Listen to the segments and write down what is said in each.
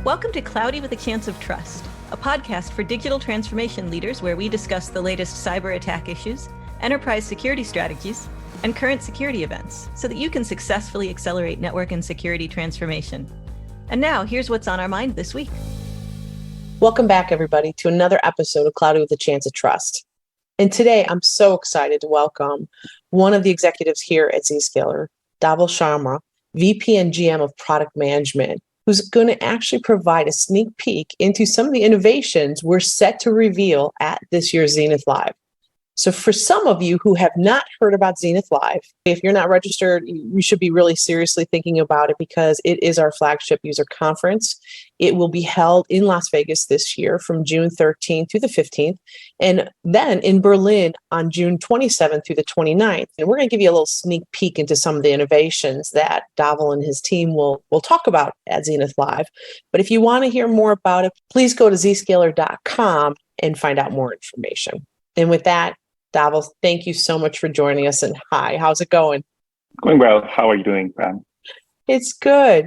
Welcome to Cloudy with a Chance of Trust, a podcast for digital transformation leaders where we discuss the latest cyber attack issues, enterprise security strategies, and current security events so that you can successfully accelerate network and security transformation. And now, here's what's on our mind this week. Welcome back, everybody, to another episode of Cloudy with a Chance of Trust. And today, I'm so excited to welcome one of the executives here at Zscaler, Dhawal Sharma, VP and GM of Product Management, who's going to actually provide a sneak peek into some of the innovations we're set to reveal at this year's Zenith Live. So for some of you who have not heard about Zenith Live, if you're not registered, you should be really seriously thinking about it because it is our flagship user conference. It will be held in Las Vegas this year from June 13th through the 15th, and then in Berlin on June 27th through the 29th. And we're going to give you a little sneak peek into some of the innovations that Dhawal and his team will talk about at Zenith Live. But if you want to hear more about it, please go to zscaler.com and find out more information. And with that, Dhawal, thank you so much for joining us. And hi, how's it going? Going well. How are you doing, Pam? It's good.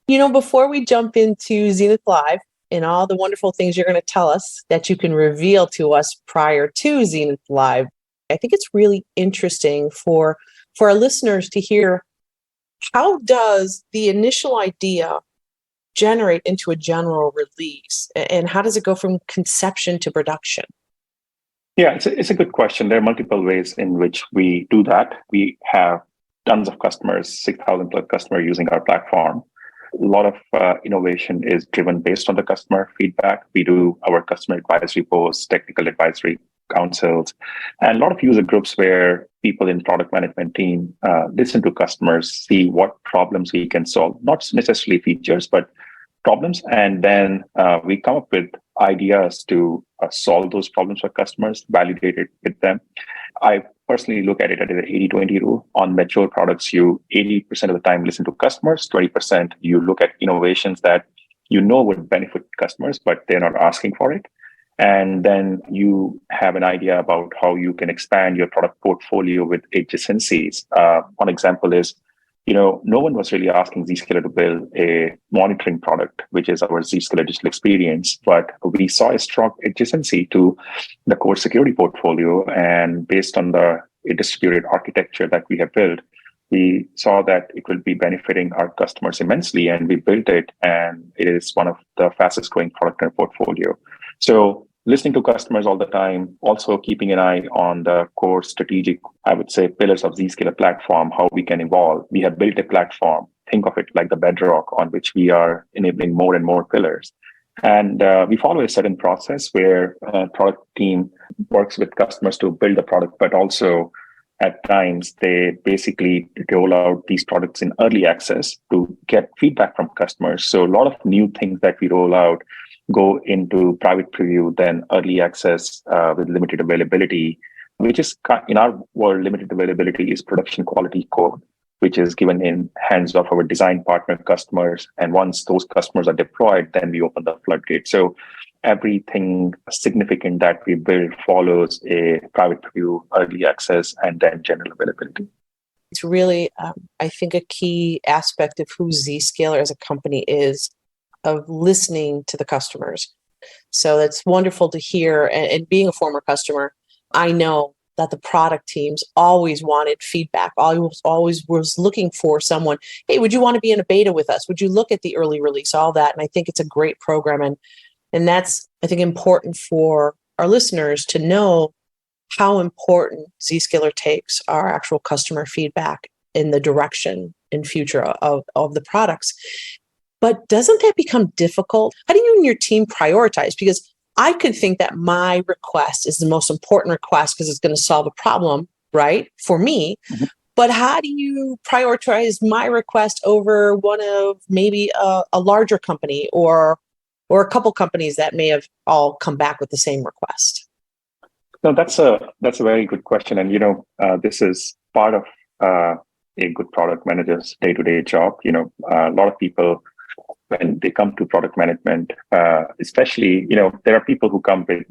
You know, before we jump into Zenith Live and all the wonderful things you're going to tell us that you can reveal to us prior to Zenith Live, I think it's really interesting for our listeners to hear, how does the initial idea generate into a general release? And how does it go from conception to production? Yeah, it's a good question. There are multiple ways in which we do that. We have tons of customers, 6,000 plus customers using our platform. A lot of innovation is driven based on the customer feedback. We do our customer advisory posts, technical advisory councils, and a lot of user groups where people in product management team listen to customers, see what problems we can solve, not necessarily features, but problems. And then we come up with ideas to solve those problems for customers, validate it with them. I personally look at it as an 80-20 rule. On mature products, you 80% of the time listen to customers, 20% you look at innovations that you know would benefit customers, but they're not asking for it. And then you have an idea about how you can expand your product portfolio with adjacencies. One example is, no one was really asking Zscaler to build a monitoring product, which is our Zscaler Digital Experience, but we saw a strong adjacency to the core security portfolio. And based on the distributed architecture that we have built, we saw that it will be benefiting our customers immensely, and we built it, and it is one of the fastest growing product in our portfolio. So listening to customers all the time, also keeping an eye on the core strategic, I would say, pillars of Zscaler platform, how we can evolve. We have built a platform. Think of it like the bedrock on which we are enabling more and more pillars. And we follow a certain process where product team works with customers to build the product, but also at times they basically roll out these products in early access to get feedback from customers. So a lot of new things that we roll out go into private preview, then early access with limited availability, which is, in our world, limited availability is production quality code, which is given in hands of our design partner customers. And once those customers are deployed, then we open the floodgate. So everything significant that we build follows a private preview, early access, and then general availability. It's really, I think, a key aspect of who Zscaler as a company is, of listening to the customers. So that's wonderful to hear. And being a former customer, I know that the product teams always wanted feedback. Always was looking for someone, hey, would you want to be in a beta with us? Would you look at the early release, all that? And I think it's a great program. And that's, I think, important for our listeners to know how important Zscaler takes our actual customer feedback in the direction and future of the products. But doesn't that become difficult? How do you and your team prioritize? Because I could think that my request is the most important request because it's going to solve a problem, right, for me. Mm-hmm. But how do you prioritize my request over one of maybe a larger company or a couple companies that may have all come back with the same request? No, that's a very good question. And, this is part of a good product manager's day-to-day job. A lot of people, when they come to product management, especially, there are people who come with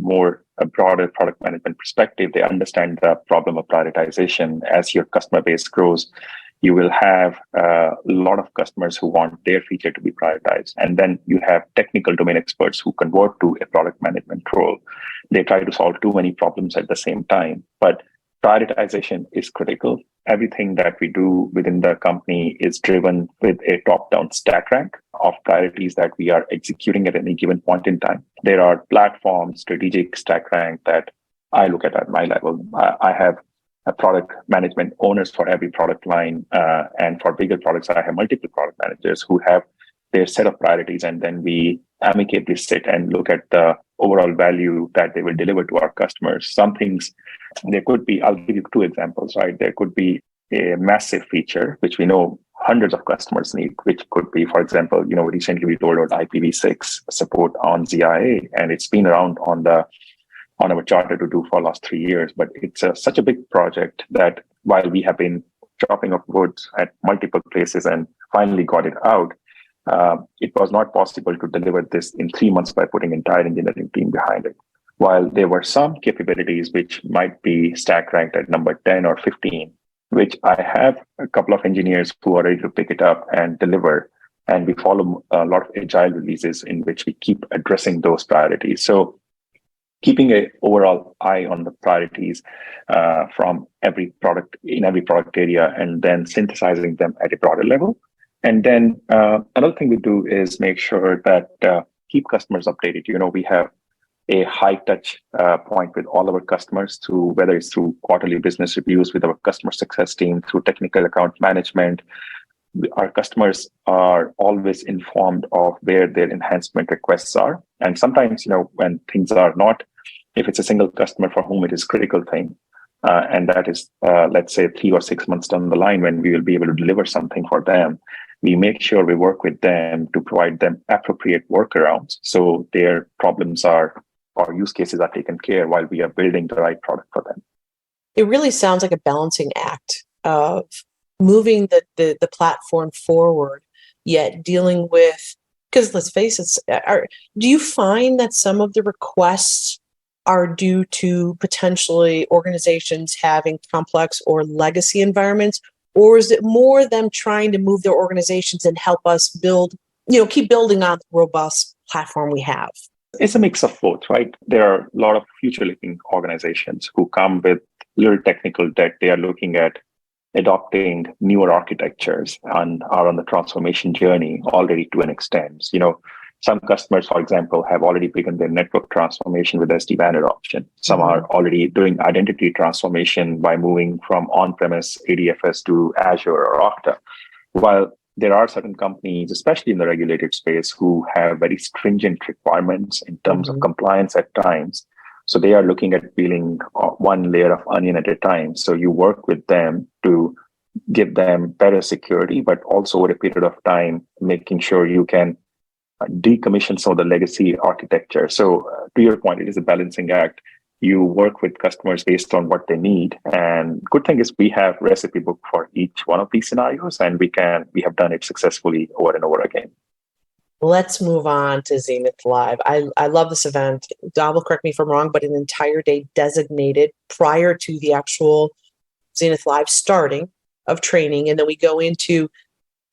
a broader product management perspective. They understand the problem of prioritization. As your customer base grows, you will have a lot of customers who want their feature to be prioritized. And then you have technical domain experts who convert to a product management role. They try to solve too many problems at the same time. But prioritization is critical. Everything that we do within the company is driven with a top-down stack rank of priorities that we are executing at any given point in time. There are platform strategic stack rank that I look at my level. I have a product management owners for every product line. And for bigger products, I have multiple product managers who have their set of priorities. And then we amicably sit and look at the overall value that they will deliver to our customers. Some things, there could be, I'll give you two examples, right? There could be a massive feature, which we know hundreds of customers need, which could be, for example, recently we rolled out IPv6 support on ZIA, and it's been around on our charter to do for the last 3 years. But it's such a big project that while we have been chopping up wood at multiple places and finally got it out, it was not possible to deliver this in 3 months by putting entire engineering team behind it. While there were some capabilities which might be stack ranked at number 10 or 15, which I have a couple of engineers who are ready to pick it up and deliver. And we follow a lot of agile releases in which we keep addressing those priorities. So keeping an overall eye on the priorities from every product in every product area, and then synthesizing them at a broader level. And then another thing we do is make sure that keep customers updated. We have a high touch point with all our customers, through whether it's through quarterly business reviews with our customer success team, through technical account management. Our customers are always informed of where their enhancement requests are. And sometimes, when things are not, if it's a single customer for whom it is a critical thing, and that is, let's say, 3 or 6 months down the line when we will be able to deliver something for them, we make sure we work with them to provide them appropriate workarounds so their problems or use cases are taken care of while we are building the right product for them. It really sounds like a balancing act of moving the platform forward, yet dealing with, because let's face it, do you find that some of the requests are due to potentially organizations having complex or legacy environments? Or is it more them trying to move their organizations and help us build, keep building on the robust platform we have? It's a mix of both, right? There are a lot of future-looking organizations who come with little technical debt. They are looking at adopting newer architectures and are on the transformation journey already to an extent. Some customers, for example, have already begun their network transformation with SD-WAN adoption. Some are already doing identity transformation by moving from on-premise ADFS to Azure or Okta. While there are certain companies, especially in the regulated space, who have very stringent requirements in terms of compliance at times. So they are looking at peeling one layer of onion at a time. So you work with them to give them better security, but also over a period of time, making sure you can decommission some of the legacy architecture. So to your point, it is a balancing act. You work with customers based on what they need. And good thing is we have recipe book for each one of these scenarios, and we have done it successfully over and over again. Let's move on to Zenith Live. I love this event. Dhawal, correct me if I'm wrong, but an entire day designated prior to the actual Zenith Live starting of training. And then we go into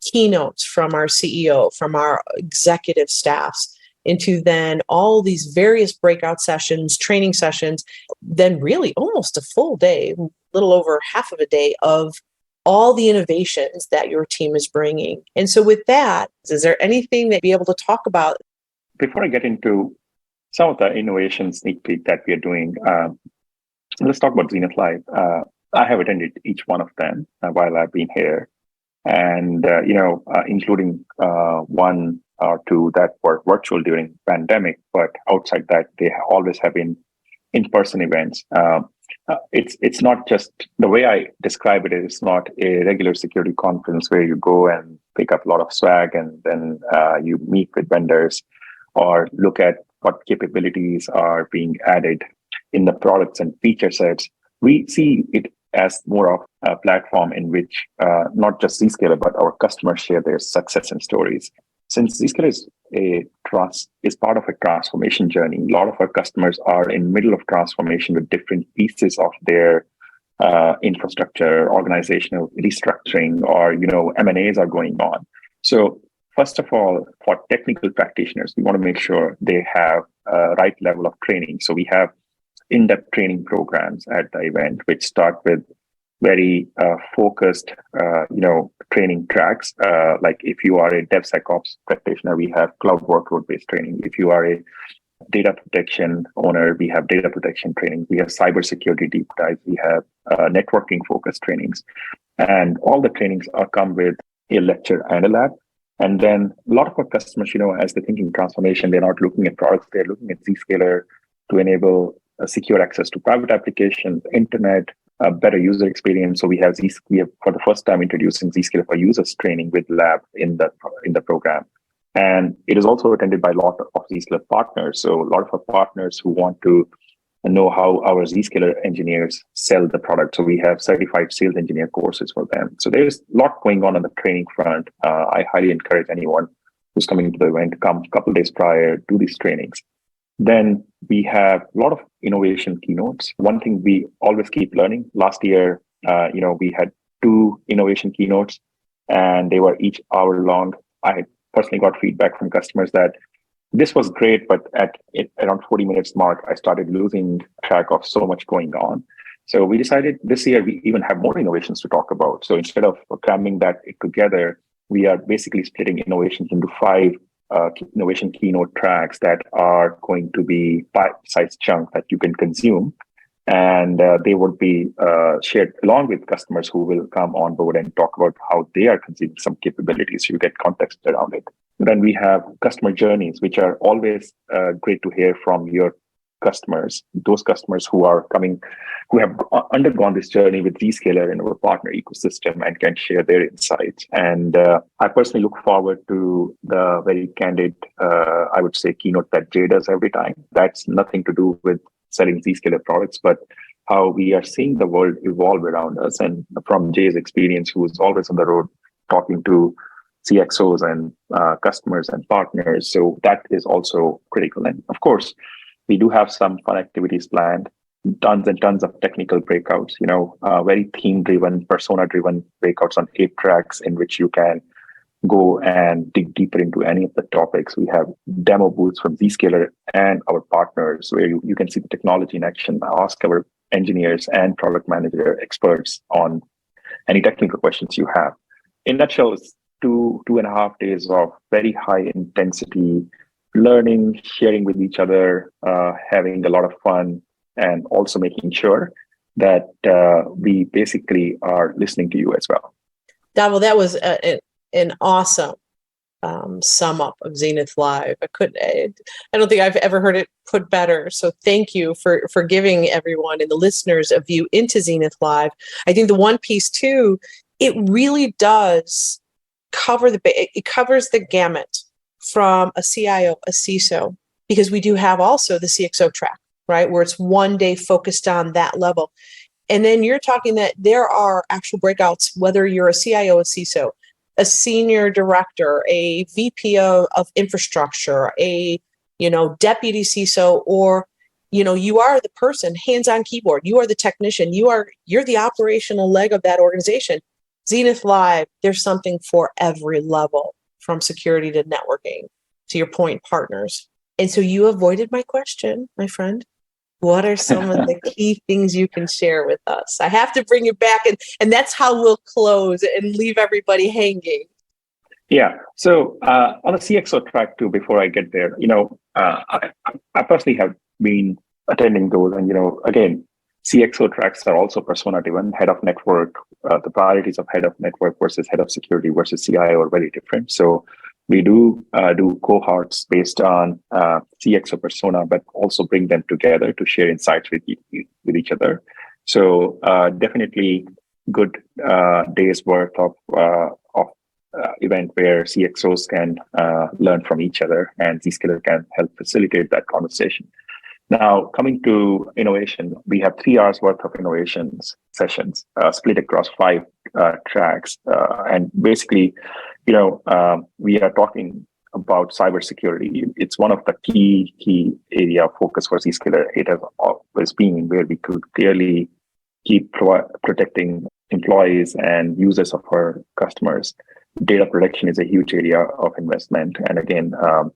keynotes from our CEO, from our executive staffs, into then all these various breakout sessions, training sessions, then really almost a full day, a little over half of a day of all the innovations that your team is bringing. And so with that, is there anything that you'd be able to talk about? Before I get into some of the innovation sneak peek that we are doing, let's talk about Zenith Live. I have attended each one of them while I've been here. And, including one or two that were virtual during pandemic, but outside that, they always have been in-person events. It's not just, the way I describe it is not a regular security conference where you go and pick up a lot of swag and then you meet with vendors or look at what capabilities are being added in the products and feature sets. We see it as more of a platform in which not just Zscaler, but our customers share their success and stories. Since Zscaler is part of a transformation journey, a lot of our customers are in middle of transformation with different pieces of their infrastructure, organizational restructuring, or M&As are going on. So first of all, for technical practitioners, we want to make sure they have a right level of training. So we have in-depth training programs at the event, which start with very focused, training tracks. Like if you are a DevSecOps practitioner, we have cloud workload-based training. If you are a data protection owner, we have data protection training. We have cybersecurity deep dives. We have networking focused trainings, and all the trainings come with a lecture and a lab. And then a lot of our customers, as they're thinking transformation, they're not looking at products; they're looking at Zscaler to enable secure access to private applications, internet, a better user experience. So we have for the first time introducing Zscaler for Users training with lab in the program. And it is also attended by a lot of Zscaler partners. So a lot of our partners who want to know how our Zscaler engineers sell the product. So we have certified sales engineer courses for them. So there's a lot going on the training front. I highly encourage anyone who's coming to the event to come a couple of days prior to these trainings. Then we have a lot of innovation keynotes. One thing we always keep learning. Last year, we had 2 innovation keynotes, and they were each hour long. I personally got feedback from customers that this was great, but at around 40 minutes mark, I started losing track of so much going on. So we decided this year we even have more innovations to talk about. So instead of cramming that together, we are basically splitting innovations into 5 innovation keynote tracks that are going to be bite-sized chunk that you can consume. And they would be shared along with customers who will come on board and talk about how they are consuming some capabilities. So you get context around it. And then we have customer journeys, which are always great to hear from your customers, those customers who have undergone this journey with Zscaler in our partner ecosystem and can share their insights. And I personally look forward to the very candid, I would say, keynote that Jay does every time. That's nothing to do with selling Zscaler products, but how we are seeing the world evolve around us. And from Jay's experience, who is always on the road talking to CXOs and customers and partners. So that is also critical. And of course, we do have some fun activities planned, tons and tons of technical breakouts, very theme-driven, persona-driven breakouts on 8 tracks in which you can go and dig deeper into any of the topics. We have demo booths from Zscaler and our partners where you can see the technology in action, ask our engineers and product manager experts on any technical questions you have. In a nutshell, it's 2.5 days of very high intensity learning, sharing with each other, having a lot of fun, and also making sure that we basically are listening to you as well. Dhawal, that was an awesome sum up of Zenith Live. I don't think I've ever heard it put better. So thank you for giving everyone and the listeners a view into Zenith Live. I think the one piece too, it really does covers the gamut from a CIO, a CISO, because we do have also the CXO track, right? Where it's one day focused on that level. And then you're talking that there are actual breakouts, whether you're a CIO, a CISO, a senior director, a VP of infrastructure, a deputy CISO, or you are the person hands on keyboard, you are the technician, you're the operational leg of that organization. Zenith Live, there's something for every level, from security to networking, to your point, partners. And so you avoided my question, my friend. What are some of the key things you can share with us? I have to bring you back, and that's how we'll close and leave everybody hanging. Yeah. So on the CXO track too, before I get there, I personally have been attending those, and again, CXO tracks are also persona-driven. Head of network, the priorities of head of network versus head of security versus CIO are very different. So we do cohorts based on CXO persona, but also bring them together to share insights with each other. So definitely good days worth of event where CXOs can learn from each other, and Zscaler can help facilitate that conversation. Now, coming to innovation, we have 3 hours worth of innovations sessions split across 5 tracks. And basically, we are talking about cybersecurity. It's one of the key area of focus for Zscaler. It has always been where we could clearly keep protecting employees and users of our customers, data protection is a huge area of investment. And again,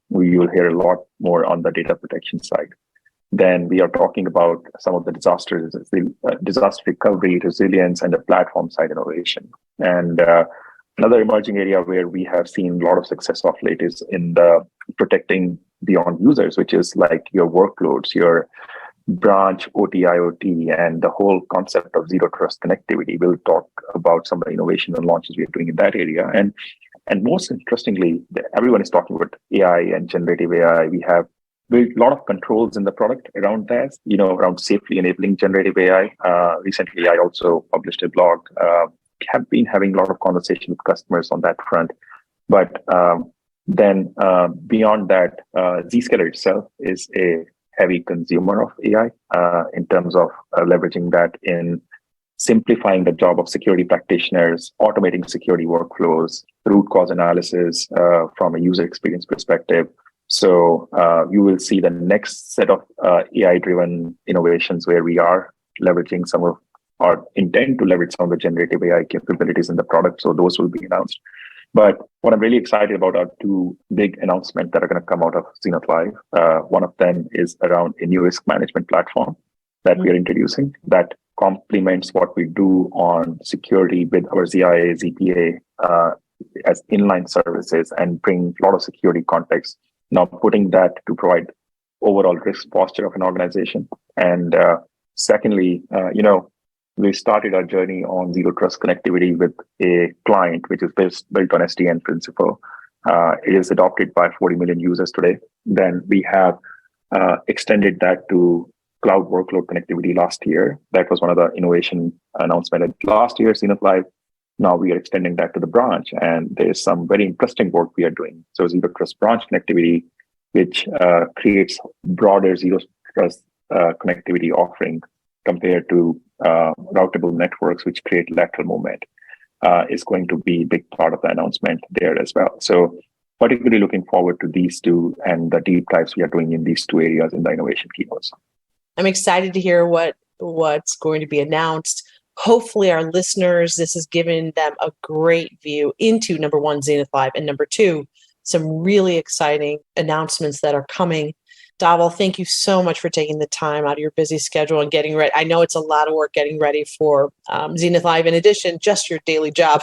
we will hear a lot more on the data protection side. Then we are talking about some of the disasters, disaster recovery, resilience, and the platform side innovation. And another emerging area where we have seen a lot of success of late is in the protecting beyond users, which is like your workloads, your branch, OT, IoT, and the whole concept of zero trust connectivity. We'll talk about some of the innovation and launches we are doing in that area. And most interestingly, everyone is talking about AI and generative AI. We have built a lot of controls in the product around that, around safely enabling generative AI. Recently, I also published a blog. Have been having a lot of conversation with customers on that front. But then beyond that, Zscaler itself is a heavy consumer of AI in terms of leveraging that in simplifying the job of security practitioners, automating security workflows, root cause analysis from a user experience perspective. So you will see the next set of AI-driven innovations where we are leveraging some of our intent to leverage some of the generative AI capabilities in the product. So those will be announced. But what I'm really excited about are two big announcements that are going to come out of Zenith Live. One of them is around a new risk management platform that we are introducing that complements what we do on security with our ZIA, ZPA as inline services and bring a lot of security context. Now putting that to provide overall risk posture of an organization. And secondly, we started our journey on zero trust connectivity with a client, which is built on SDN principle. It is adopted by 40 million users today. Then we have extended that to cloud workload connectivity last year. That was one of the innovation announcements last year, Zenith Live. Now we are extending that to the branch. And there's some very interesting work we are doing. So zero trust branch connectivity, which creates broader zero trust connectivity offering compared to routable networks, which create lateral movement, is going to be a big part of the announcement there as well. So particularly looking forward to these two and the deep dives we are doing in these two areas in the innovation keynotes. I'm excited to hear what's going to be announced. Hopefully our listeners, this has given them a great view into, number one, Zenith Live, and number two, some really exciting announcements that are coming. Dhawal, thank you so much for taking the time out of your busy schedule and getting ready. I know it's a lot of work getting ready for Zenith Live. In addition, just your daily job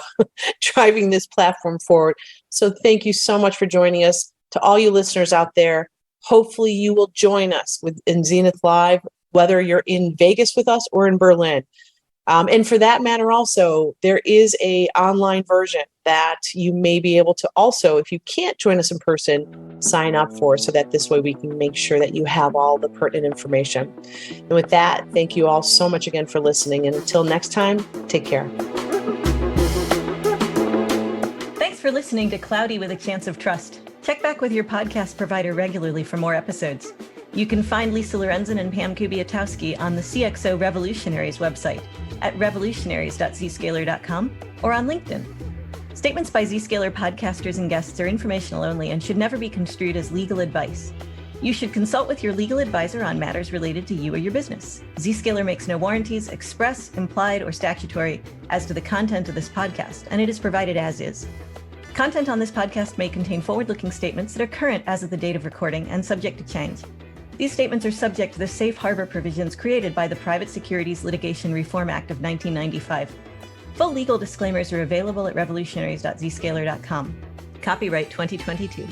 driving this platform forward. So thank you so much for joining us. To all you listeners out there, hopefully you will join us in Zenith Live, whether you're in Vegas with us or in Berlin. And for that matter, also, there is an online version that you may be able to also, if you can't join us in person, sign up for, so that this way we can make sure that you have all the pertinent information. And with that, thank you all so much again for listening. And until next time, take care. Thanks for listening to Cloudy with a Chance of Trust. Check back with your podcast provider regularly for more episodes. You can find Lisa Lorenzen and Pam Kubiatowski on the CXO Revolutionaries website at revolutionaries.zscaler.com or on LinkedIn. Statements by Zscaler podcasters and guests are informational only and should never be construed as legal advice. You should consult with your legal advisor on matters related to you or your business. Zscaler makes no warranties, express, implied, or statutory as to the content of this podcast, and it is provided as is. Content on this podcast may contain forward-looking statements that are current as of the date of recording and subject to change. These statements are subject to the safe harbor provisions created by the Private Securities Litigation Reform Act of 1995. Full legal disclaimers are available at revolutionaries.zscaler.com. Copyright 2022.